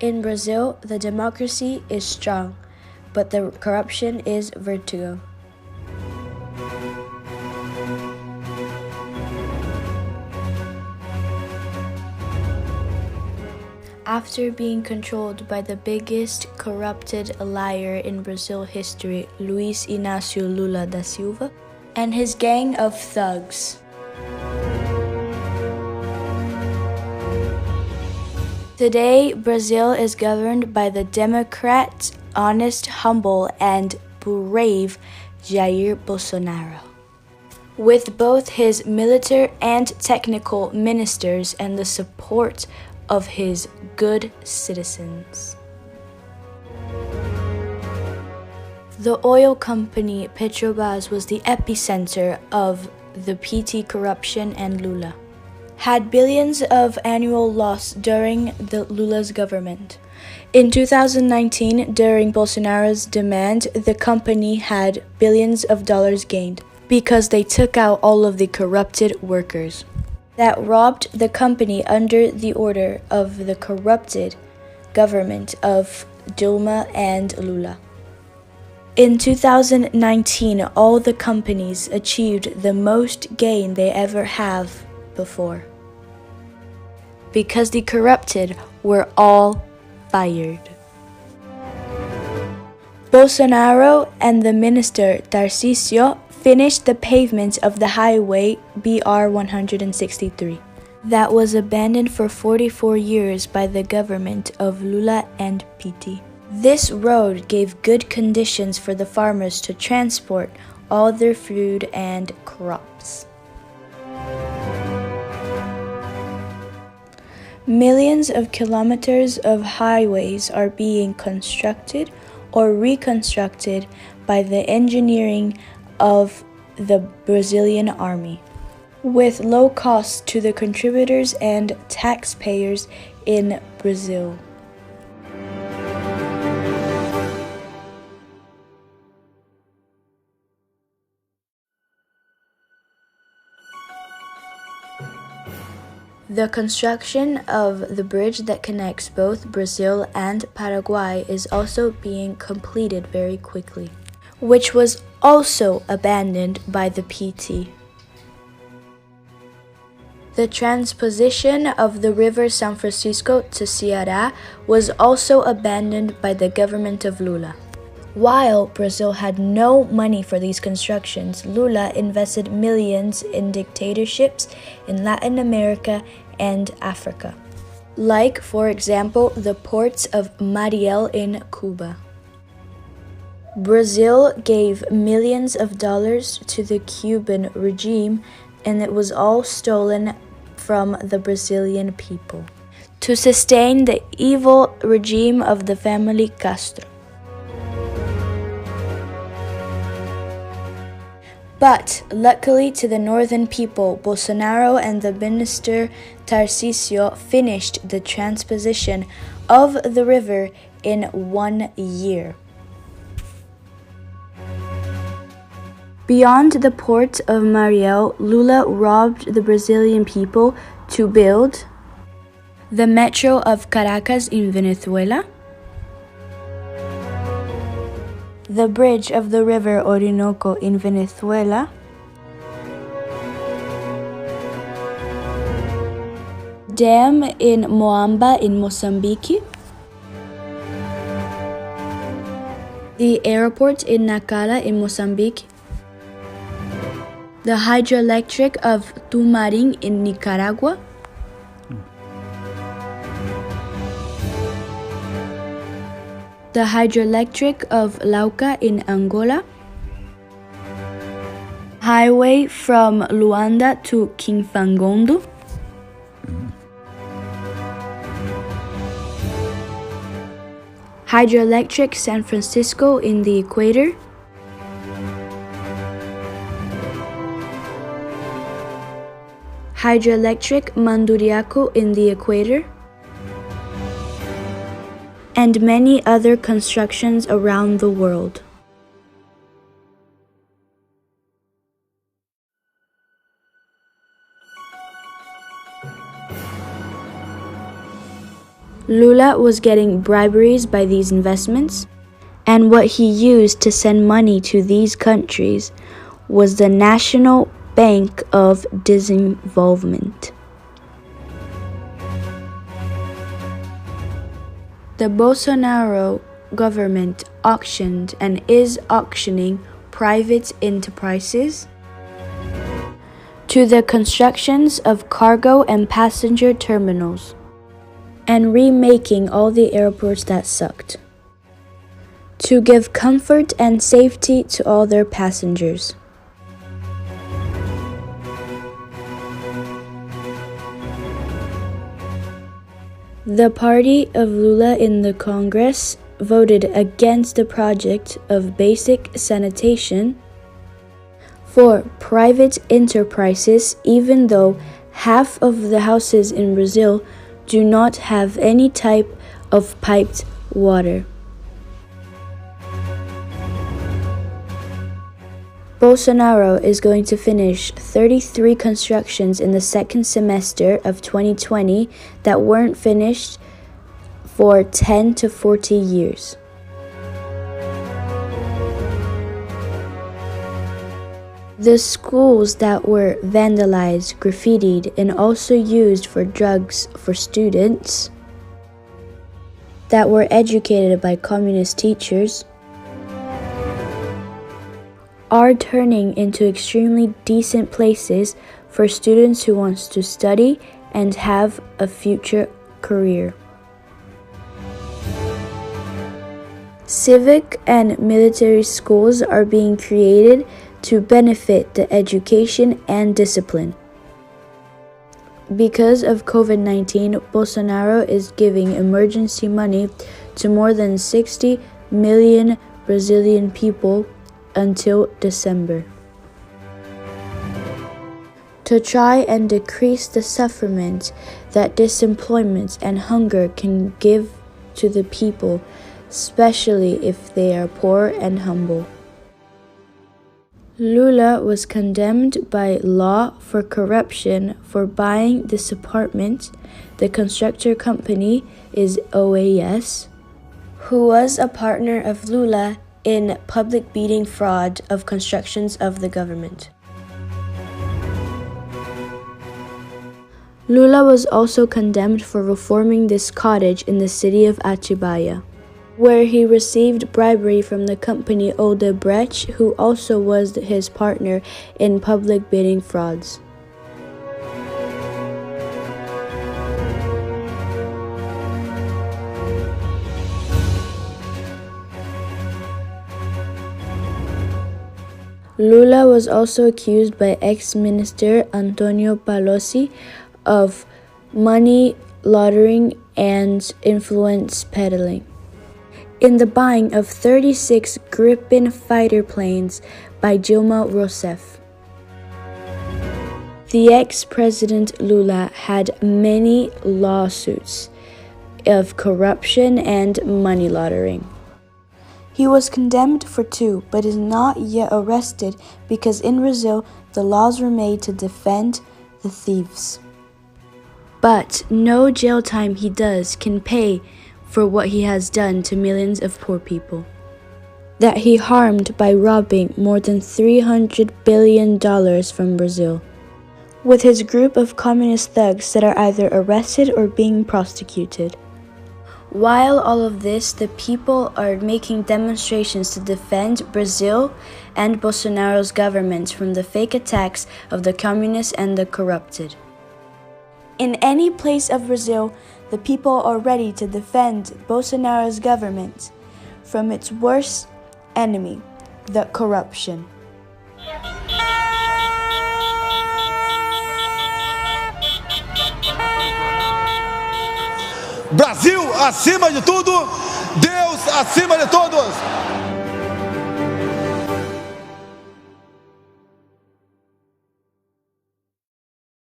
In Brazil, the democracy is strong, but the corruption is vertigo. After being controlled by the biggest corrupted liar in Brazil history, Luiz Inácio Lula da Silva, and his gang of thugs. Today, Brazil is governed by the Democrat, honest, humble, and brave Jair Bolsonaro, with both his military and technical ministers and the support of his good citizens. The oil company Petrobras was the epicenter of the PT corruption, and Lula had billions of annual loss during the Lula's government. In 2019, during Bolsonaro's demand, the company had billions of dollars gained because they took out all of the corrupted workers that robbed the company under the order of the corrupted government of Dilma and Lula. In 2019, all the companies achieved the most gain they ever have before, because the corrupted were all fired. Bolsonaro and the minister Tarcísio finished the pavement of the highway BR-163 that was abandoned for 44 years by the government of Lula and PT. This road gave good conditions for the farmers to transport all their food and crops. Millions of kilometers of highways are being constructed or reconstructed by the engineering of the Brazilian army, with low costs to the contributors and taxpayers in Brazil. The construction of the bridge that connects both Brazil and Paraguay is also being completed very quickly, which was also abandoned by the PT. The transposition of the river São Francisco to Ceará was also abandoned by the government of Lula. While Brazil had no money for these constructions, Lula invested millions in dictatorships in Latin America and Africa, like, for example, the ports of Mariel in Cuba. Brazil gave millions of dollars to the Cuban regime, and it was all stolen from the Brazilian people to sustain the evil regime of the family Castro. But, luckily to the northern people, Bolsonaro and the minister Tarcísio finished the transposition of the river in 1 year. Beyond the port of Mariel, Lula robbed the Brazilian people to build the metro of Caracas in Venezuela, the bridge of the river Orinoco in Venezuela, dam in Moamba in Mozambique, the airport in Nacala in Mozambique, the hydroelectric of Tumarin in Nicaragua, the hydroelectric of Lauca in Angola, highway from Luanda to Quimfangondo, hydroelectric San Francisco in the equator, hydroelectric Manduriaco in the equator, and many other constructions around the world. Lula was getting briberies by these investments, and what he used to send money to these countries was the National Bank of Disinvolvement. The Bolsonaro government auctioned and is auctioning private enterprises to the constructions of cargo and passenger terminals and remaking all the airports that sucked to give comfort and safety to all their passengers. The party of Lula in the Congress voted against the project of basic sanitation for private enterprises, even though half of the houses in Brazil do not have any type of piped water. Bolsonaro is going to finish 33 constructions in the second semester of 2020 that weren't finished for 10 to 40 years. The schools that were vandalized, graffitied, and also used for drugs for students that were educated by communist teachers are turning into extremely decent places for students who want to study and have a future career. Civic and military schools are being created to benefit the education and discipline. Because of COVID-19, Bolsonaro is giving emergency money to more than 60 million Brazilian people until December to try and decrease the suffering that disemployment and hunger can give to the people, especially if they are poor and humble. Lula was condemned by law for corruption for buying this apartment. The constructor company is OAS, who was a partner of Lula in public bidding fraud of constructions of the government. Lula was also condemned for reforming this cottage in the city of Atibaia, where he received bribery from the company Obras, who also was his partner in public bidding frauds. Lula was also accused by ex-minister Antonio Palocci of money laundering and influence peddling in the buying of 36 Gripen fighter planes by Dilma Rousseff. The ex-president Lula had many lawsuits of corruption and money laundering. He was condemned for 2, but is not yet arrested because in Brazil, the laws were made to defend the thieves. But no jail time he does can pay for what he has done to millions of poor people that he harmed by robbing more than $300 billion from Brazil, with his group of communist thugs that are either arrested or being prosecuted. While all of this, the people are making demonstrations to defend Brazil and Bolsonaro's government from the fake attacks of the communists and the corrupted. In any place of Brazil, the people are ready to defend Bolsonaro's government from its worst enemy, the corruption. Brasil acima de tudo, Deus acima de todos.